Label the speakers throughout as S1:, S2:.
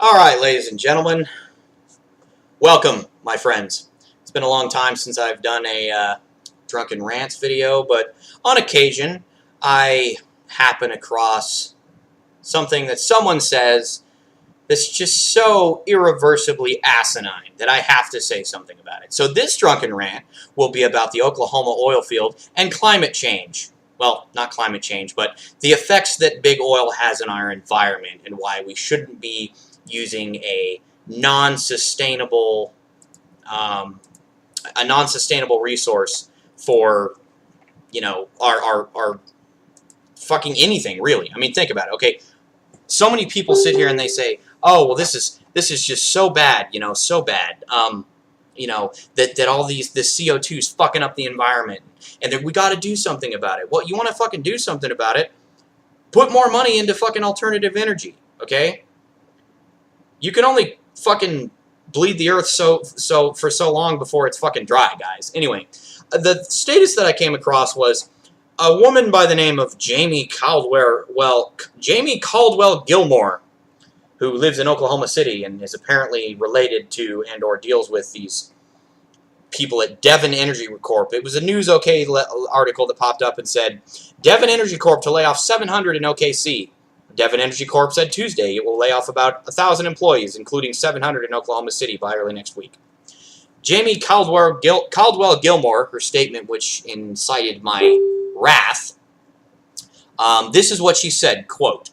S1: Alright, ladies and gentlemen, welcome, my friends. It's been a long time since I've done a Drunken Rants video, but on occasion, I happen across something that someone says that's just so irreversibly asinine that I have to say something about it. So this Drunken Rant will be about the Oklahoma oil field and climate change. Well, not climate change, but the effects that big oil has on our environment and why we shouldn't be using a non-sustainable resource for, you know, our fucking anything, really. I mean, think about it. Okay, so many people sit here and they say, "Oh, well, this is just so bad, you know, so bad. You know, that all this CO2 is fucking up the environment, and that we got to do something about it." Well, you want to fucking do something about it? Put more money into fucking alternative energy, okay? You can only fucking bleed the earth for so long before it's fucking dry, guys. Anyway, the status that I came across was a woman by the name of Jamie Caldwell Gilmore, who lives in Oklahoma City and is apparently related to and or deals with these people at Devon Energy Corp. It was a News OK article that popped up and said, Devon Energy Corp to lay off 700 in OKC. Devon Energy Corp said Tuesday it will lay off about 1,000 employees, including 700 in Oklahoma City by early next week. Jamie Caldwell Gilmore, her statement, which incited my wrath, this is what she said, quote,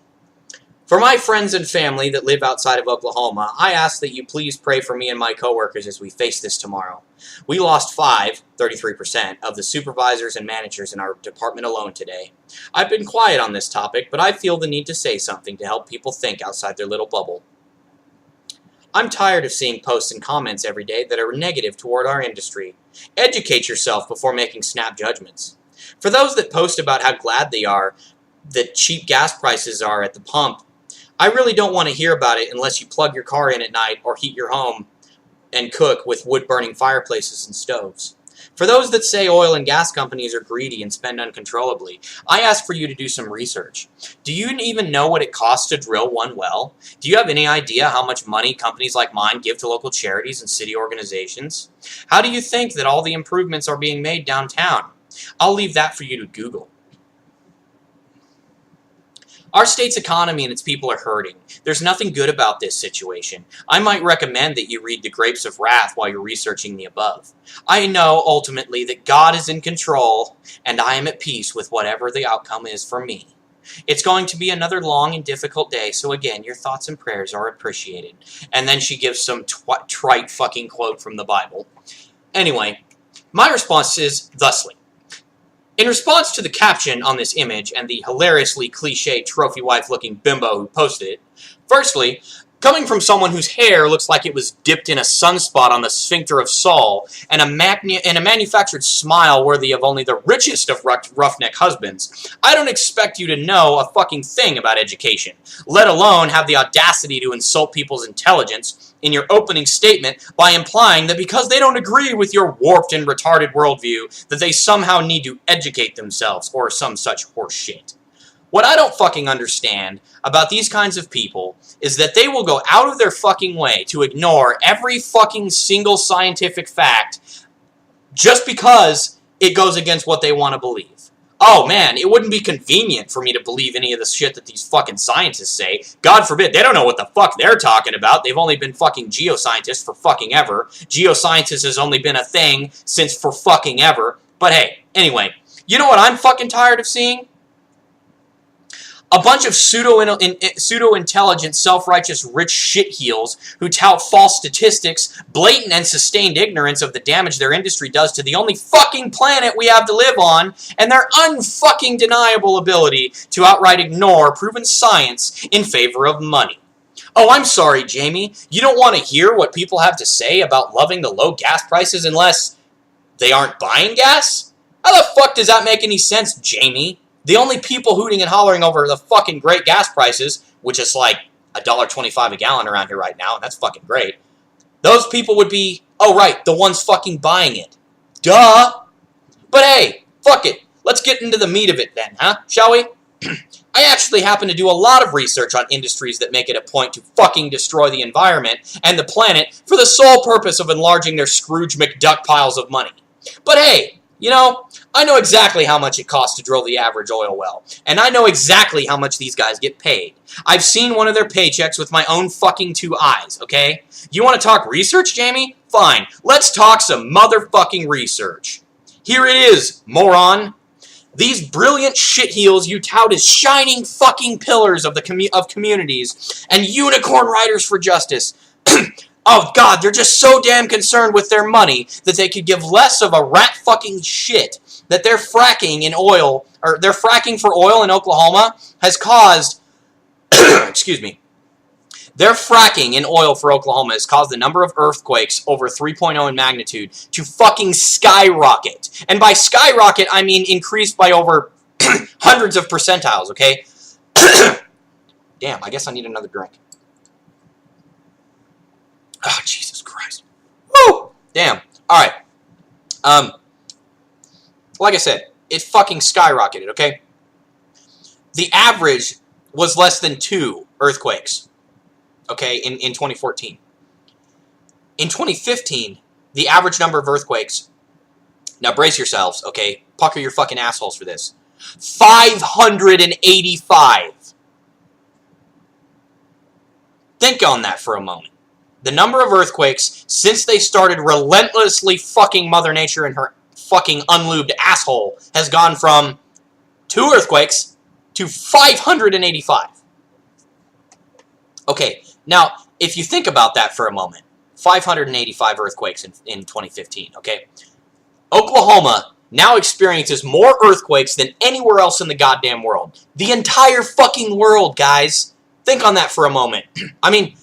S1: "For my friends and family that live outside of Oklahoma, I ask that you please pray for me and my coworkers as we face this tomorrow. We lost 33%, of the supervisors and managers in our department alone today. I've been quiet on this topic, but I feel the need to say something to help people think outside their little bubble. I'm tired of seeing posts and comments every day that are negative toward our industry. Educate yourself before making snap judgments. For those that post about how glad they are that cheap gas prices are at the pump, I really don't want to hear about it unless you plug your car in at night or heat your home and cook with wood-burning fireplaces and stoves. For those that say oil and gas companies are greedy and spend uncontrollably, I ask for you to do some research. Do you even know what it costs to drill one well? Do you have any idea how much money companies like mine give to local charities and city organizations? How do you think that all the improvements are being made downtown? I'll leave that for you to Google. Our state's economy and its people are hurting. There's nothing good about this situation. I might recommend that you read The Grapes of Wrath while you're researching the above. I know, ultimately, that God is in control, and I am at peace with whatever the outcome is for me. It's going to be another long and difficult day, so again, your thoughts and prayers are appreciated." And then she gives some trite fucking quote from the Bible. Anyway, my response is thusly. In response to the caption on this image and the hilariously cliche trophy wife-looking bimbo who posted it, firstly, coming from someone whose hair looks like it was dipped in a sunspot on the sphincter of Saul, and a manufactured smile worthy of only the richest of roughneck husbands, I don't expect you to know a fucking thing about education, let alone have the audacity to insult people's intelligence in your opening statement by implying that because they don't agree with your warped and retarded worldview, that they somehow need to educate themselves, or some such horse shit. What I don't fucking understand about these kinds of people is that they will go out of their fucking way to ignore every fucking single scientific fact just because it goes against what they want to believe. Oh man, it wouldn't be convenient for me to believe any of the shit that these fucking scientists say. God forbid, they don't know what the fuck they're talking about. They've only been fucking geoscientists for fucking ever. Geoscientists has only been a thing since for fucking ever. But hey, anyway, you know what I'm fucking tired of seeing? A bunch of pseudo-intelligent, self-righteous rich shit-heels who tout false statistics, blatant and sustained ignorance of the damage their industry does to the only fucking planet we have to live on, and their unfucking deniable ability to outright ignore proven science in favor of money. Oh, I'm sorry, Jamie. You don't want to hear what people have to say about loving the low gas prices unless they aren't buying gas? How the fuck does that make any sense, Jamie? The only people hooting and hollering over the fucking great gas prices, which is like $1.25 a gallon around here right now, and that's fucking great, those people would be, oh right, the ones fucking buying it. Duh! But hey, fuck it. Let's get into the meat of it then, huh? Shall we? I actually happen to do a lot of research on industries that make it a point to fucking destroy the environment and the planet for the sole purpose of enlarging their Scrooge McDuck piles of money. But hey, you know, I know exactly how much it costs to drill the average oil well, and I know exactly how much these guys get paid. I've seen one of their paychecks with my own fucking 2 eyes, okay? You want to talk research, Jamie? Fine, let's talk some motherfucking research. Here it is, moron. These brilliant shitheels you tout as shining fucking pillars of communities and unicorn riders for justice. Oh god, they're just so damn concerned with their money that they could give less of a rat fucking shit that their fracking in oil, or their fracking for oil in Oklahoma has caused, excuse me, their fracking in oil for Oklahoma has caused the number of earthquakes over 3.0 in magnitude to fucking skyrocket. And by skyrocket, I mean increased by over hundreds of percentiles, okay? Damn, I guess I need another drink. Oh, Jesus Christ. Woo! Damn. Alright. Like I said, it fucking skyrocketed, okay? The average was less than 2 earthquakes, okay, in 2014. In 2015, the average number of earthquakes, now brace yourselves, okay? Pucker your fucking assholes for this. 585. Think on that for a moment. The number of earthquakes since they started relentlessly fucking Mother Nature and her fucking unlubed asshole has gone from 2 earthquakes to 585. Okay, now, if you think about that for a moment, 585 earthquakes in 2015, okay? Oklahoma now experiences more earthquakes than anywhere else in the goddamn world. The entire fucking world, guys. Think on that for a moment. I mean,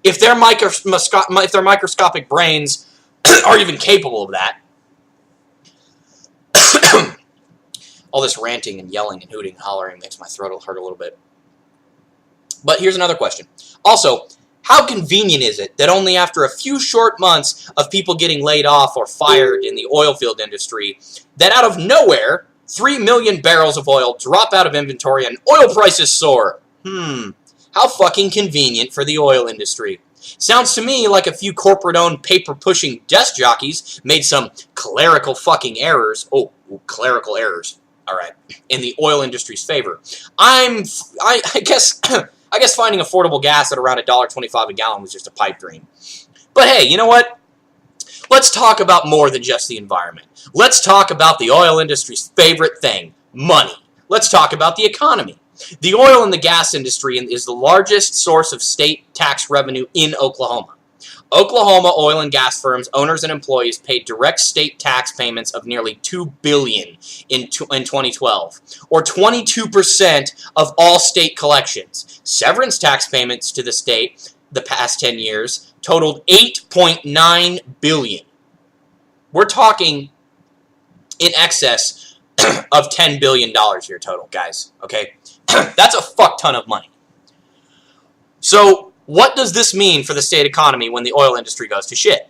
S1: if their microscopic brains are even capable of that. All this ranting and yelling and hooting and hollering makes my throat hurt a little bit. But here's another question. Also, how convenient is it that only after a few short months of people getting laid off or fired in the oil field industry, that out of nowhere, 3 million barrels of oil drop out of inventory and oil prices soar? How fucking convenient for the oil industry. Sounds to me like a few corporate-owned, paper-pushing desk jockeys made some clerical fucking errors. Oh, clerical errors. All right, in the oil industry's favor. I guess finding affordable gas at around $1.25 a gallon was just a pipe dream. But hey, you know what? Let's talk about more than just the environment. Let's talk about the oil industry's favorite thing, money. Let's talk about the economy. The oil and the gas industry is the largest source of state tax revenue in Oklahoma. Oklahoma oil and gas firms, owners, and employees paid direct state tax payments of nearly $2 billion in 2012, or 22% of all state collections. Severance tax payments to the state the past 10 years totaled $8.9 billion. We're talking in excess of $10 billion here total, guys, okay? That's a fuck ton of money. So, what does this mean for the state economy when the oil industry goes to shit?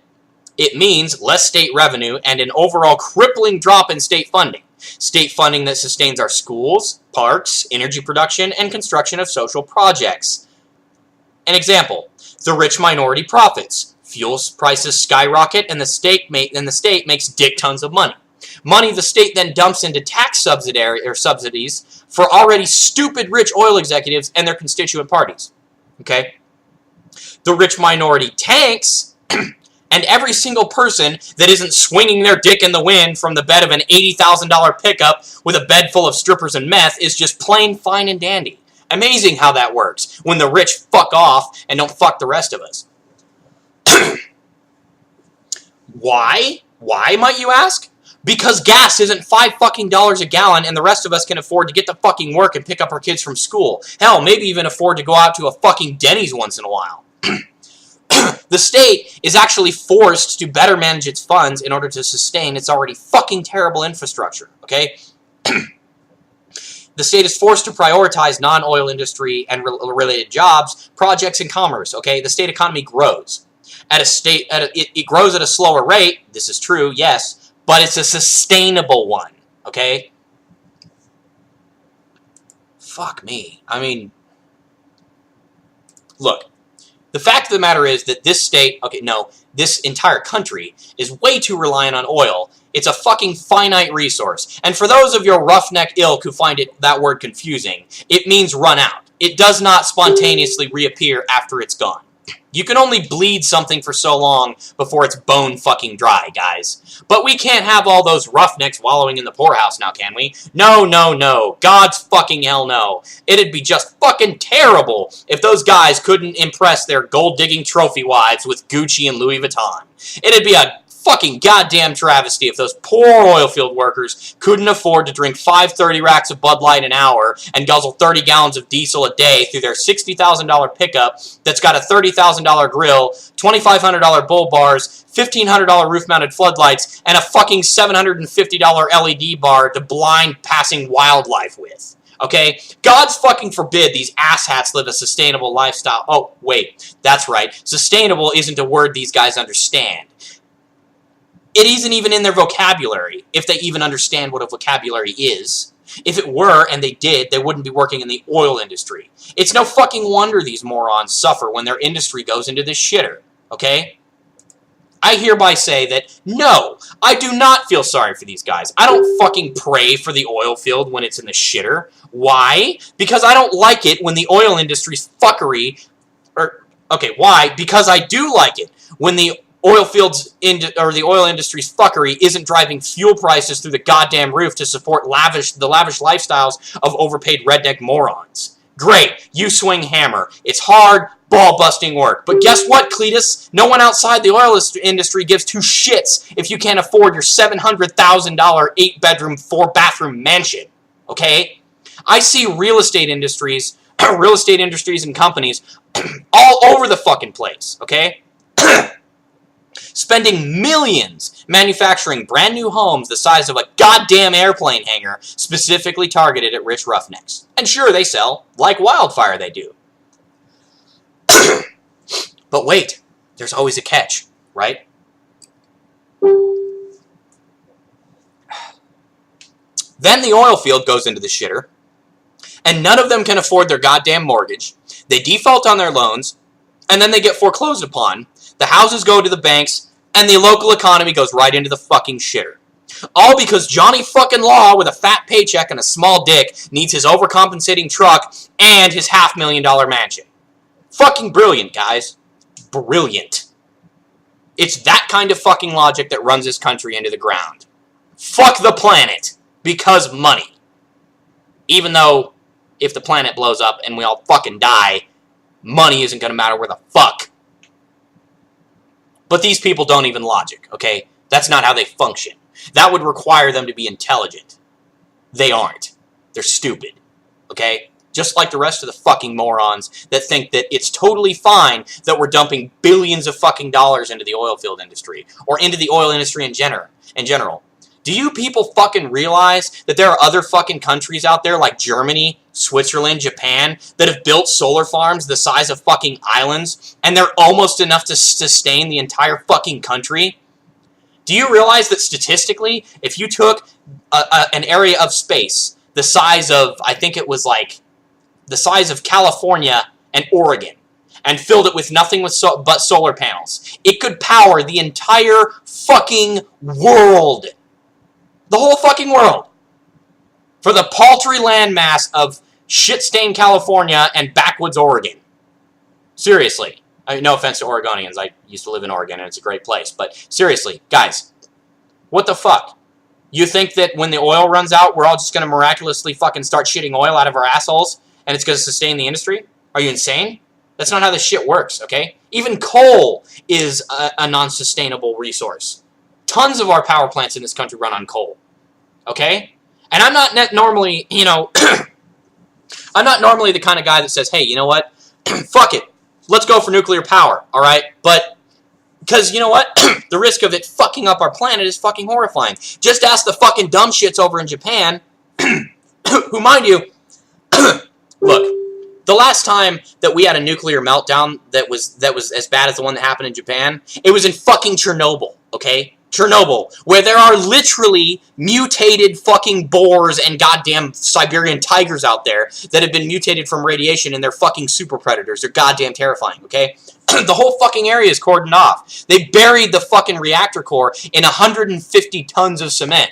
S1: It means less state revenue and an overall crippling drop in state funding. State funding that sustains our schools, parks, energy production, and construction of social projects. An example, the rich minority profits. Fuel prices skyrocket and the state makes dick tons of money. Money the state then dumps into tax subsidies for already stupid rich oil executives and their constituent parties. Okay? The rich minority tanks, and every single person that isn't swinging their dick in the wind from the bed of an $80,000 pickup with a bed full of strippers and meth is just plain fine and dandy. Amazing how that works when the rich fuck off and don't fuck the rest of us. Why? Why, might you ask? Because gas isn't $5 fucking a gallon and the rest of us can afford to get to fucking work and pick up our kids from school. Hell, maybe even afford to go out to a fucking Denny's once in a while. The state is actually forced to better manage its funds in order to sustain its already fucking terrible infrastructure, okay? The state is forced to prioritize non-oil industry and related jobs, projects, and commerce, okay? The state economy grows. It grows at a slower rate, this is true, yes, but it's a sustainable one, okay? fuck me. I mean, look, the fact of the matter is that this state, this entire country is way too reliant on oil. It's a fucking finite resource. And for those of your roughneck ilk who find that word confusing, it means run out. It does not spontaneously reappear after it's gone. You can only bleed something for so long before it's bone fucking dry, guys. But we can't have all those roughnecks wallowing in the poorhouse now, can we? No, no, no. God's fucking hell no. It'd be just fucking terrible if those guys couldn't impress their gold-digging trophy wives with Gucci and Louis Vuitton. It'd be a fucking goddamn travesty if those poor oil field workers couldn't afford to drink 530 racks of Bud Light an hour and guzzle 30 gallons of diesel a day through their $60,000 pickup that's got a $30,000 grill, $2,500 bull bars, $1,500 roof-mounted floodlights, and a fucking $750 LED bar to blind passing wildlife with. Okay? God's fucking forbid these asshats live a sustainable lifestyle. Oh, wait. That's right. Sustainable isn't a word these guys understand. It isn't even in their vocabulary, if they even understand what a vocabulary is. If it were, and they did, they wouldn't be working in the oil industry. It's no fucking wonder these morons suffer when their industry goes into this shitter, okay? I hereby say that, no, I do not feel sorry for these guys. I don't fucking pray for the oil field when it's in the shitter. Why? Because I don't like it when the oil industry's fuckery, why? Because I do like it when the oil industry's fuckery isn't driving fuel prices through the goddamn roof to support the lavish lifestyles of overpaid redneck morons. Great, you swing hammer. It's hard, ball-busting work. But guess what, Cletus? No one outside the oil industry gives two shits if you can't afford your $700,000 8-bedroom, 4-bathroom mansion. Okay? I see real estate industries and companies all over the fucking place. Okay? Spending millions manufacturing brand new homes the size of a goddamn airplane hangar specifically targeted at rich roughnecks. And sure, they sell. Like wildfire, they do. But wait, there's always a catch, right? Then the oil field goes into the shitter, and none of them can afford their goddamn mortgage. They default on their loans, and then they get foreclosed upon. The houses go to the banks, and the local economy goes right into the fucking shitter. All because Johnny fucking Law with a fat paycheck and a small dick needs his overcompensating truck and his $500,000 mansion. Fucking brilliant, guys. Brilliant. It's that kind of fucking logic that runs this country into the ground. Fuck the planet. Because money. Even though, if the planet blows up and we all fucking die, money isn't gonna matter where the fuck. But these people don't even logic, okay? That's not how they function. That would require them to be intelligent. They aren't. They're stupid, okay? Just like the rest of the fucking morons that think that it's totally fine that we're dumping billions of fucking dollars into the oil field industry, or into the oil industry in general. Do you people fucking realize that there are other fucking countries out there like Germany, Switzerland, Japan that have built solar farms the size of fucking islands, and they're almost enough to sustain the entire fucking country? Do you realize that statistically, if you took an area of space the size of, I think it was like, the size of California and Oregon, and filled it with nothing but solar panels, it could power the entire fucking world. The whole fucking world. For the paltry landmass of shit-stained California and backwoods Oregon. Seriously. I mean, no offense to Oregonians. I used to live in Oregon and it's a great place. But seriously, guys. What the fuck? You think that when the oil runs out, we're all just going to miraculously fucking start shitting oil out of our assholes and it's going to sustain the industry? Are you insane? That's not how this shit works, okay? Even coal is a non-sustainable resource. Tons of our power plants in this country run on coal. Okay? And I'm not normally, I'm not normally the kind of guy that says, hey, you know what? Fuck it. Let's go for nuclear power, alright? But, because, you know what? The risk of it fucking up our planet is fucking horrifying. Just ask the fucking dumb shits over in Japan, who, mind you, look, the last time that we had a nuclear meltdown that was as bad as the one that happened in Japan, it was in fucking Chernobyl, okay? Chernobyl, where there are literally mutated fucking boars and goddamn Siberian tigers out there that have been mutated from radiation, and they're fucking super predators. They're goddamn terrifying, okay? The whole fucking area is cordoned off. They buried the fucking reactor core in 150 tons of cement.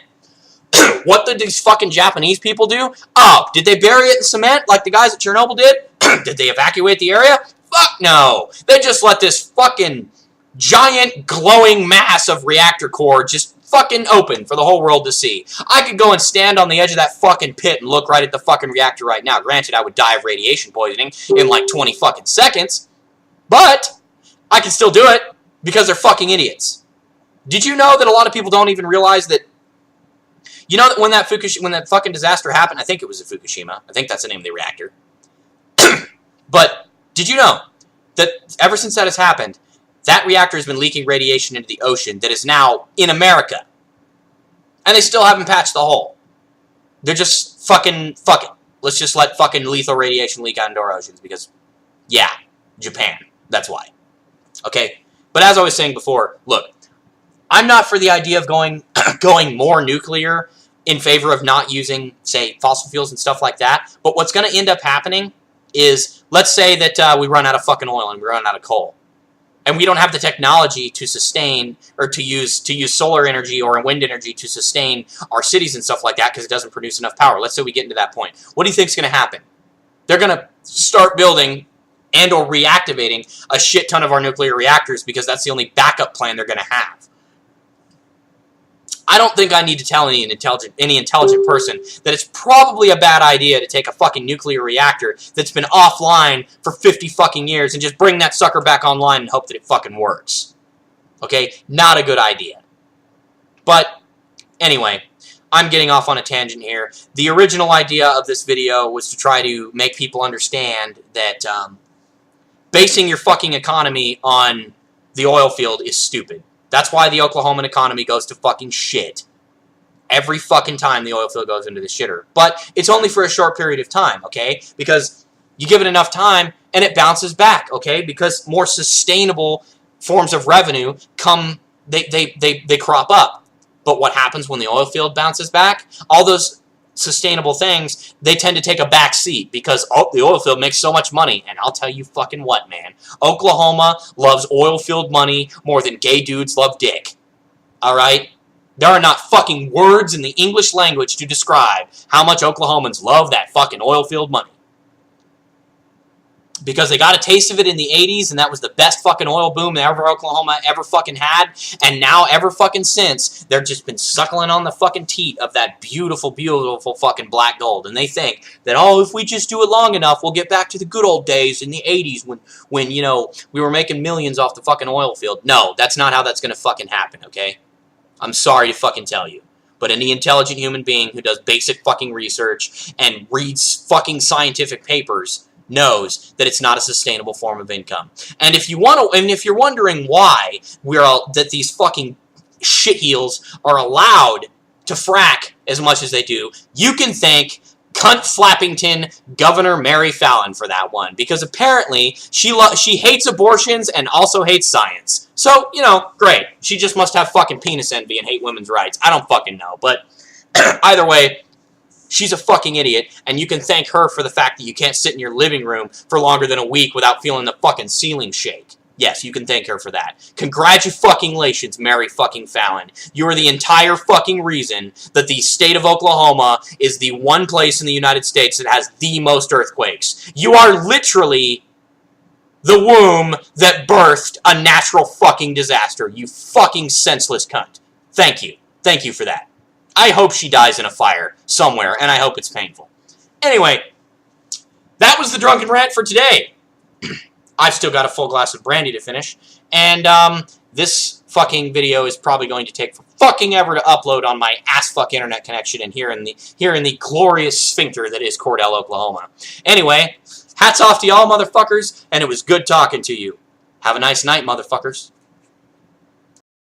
S1: What did these fucking Japanese people do? Oh, did they bury it in cement like the guys at Chernobyl did? Did they evacuate the area? Fuck no. They just let this fucking giant glowing mass of reactor core just fucking open for the whole world to see. I could go and stand on the edge of that fucking pit and look right at the fucking reactor right now. Granted, I would die of radiation poisoning in like 20 fucking seconds, but I can still do it because they're fucking idiots. Did you know that a lot of people don't even realize that, you know, that when that fucking disaster happened, I think it was at Fukushima. I think that's the name of the reactor. But did you know that ever since that has happened, that reactor has been leaking radiation into the ocean that is now in America. And they still haven't patched the hole. They're just fucking, fuck it. Let's just let fucking lethal radiation leak out into our oceans because, yeah, Japan. That's why. Okay? But as I was saying before, look, I'm not for the idea of going more nuclear in favor of not using, say, fossil fuels and stuff like that. But what's going to end up happening is, let's say that we run out of fucking oil and we run out of coal. And we don't have the technology to sustain, or to use solar energy or wind energy to sustain our cities and stuff like that because it doesn't produce enough power. Let's say we get into that point. What do you think is going to happen? They're going to start building and or reactivating a shit ton of our nuclear reactors because that's the only backup plan they're going to have. I don't think I need to tell any intelligent person that it's probably a bad idea to take a fucking nuclear reactor that's been offline for 50 fucking years and just bring that sucker back online and hope that it fucking works. Okay? Not a good idea. But, anyway, I'm getting off on a tangent here. The original idea of this video was to try to make people understand that basing your fucking economy on the oil field is stupid. That's why the Oklahoman economy goes to fucking shit. Every fucking time the oil field goes into the shitter. But it's only for a short period of time, okay? Because you give it enough time and it bounces back, okay? Because more sustainable forms of revenue come, they crop up. But what happens when the oil field bounces back? All those sustainable things, they tend to take a back seat because the oil field makes so much money. And I'll tell you fucking what, man. Oklahoma loves oil field money more than gay dudes love dick. Alright? There are not fucking words in the English language to describe how much Oklahomans love that fucking oil field money. Because they got a taste of it in the 80s, and that was the best fucking oil boom that Oklahoma ever fucking had. And now, ever fucking since, they've just been suckling on the fucking teat of that beautiful, beautiful fucking black gold. And they think that, oh, if we just do it long enough, we'll get back to the good old days in the 80s when you know, we were making millions off the fucking oil field. No, that's not how that's gonna fucking happen, okay? I'm sorry to fucking tell you. But any intelligent human being who does basic fucking research and reads fucking scientific papers knows that it's not a sustainable form of income. And if you're wondering why that these fucking shitheels are allowed to frack as much as they do, you can thank cunt Flappington Governor Mary Fallon for that one, because apparently she hates abortions and also hates science. So, you know, great. She just must have fucking penis envy and hate women's rights. I don't fucking know, but either way, she's a fucking idiot, and you can thank her for the fact that you can't sit in your living room for longer than a week without feeling the fucking ceiling shake. Yes, you can thank her for that. Congratulations, Mary fucking Fallon. You are the entire fucking reason that the state of Oklahoma is the one place in the United States that has the most earthquakes. You are literally the womb that birthed a natural fucking disaster, you fucking senseless cunt. Thank you. Thank you for that. I hope she dies in a fire somewhere, and I hope it's painful. Anyway, that was the Drunken Rant for today. I've still got a full glass of brandy to finish, and this fucking video is probably going to take fucking ever to upload on my ass-fuck internet connection and here in the glorious sphincter that is Cordell, Oklahoma. Anyway, hats off to y'all, motherfuckers, and it was good talking to you. Have a nice night, motherfuckers.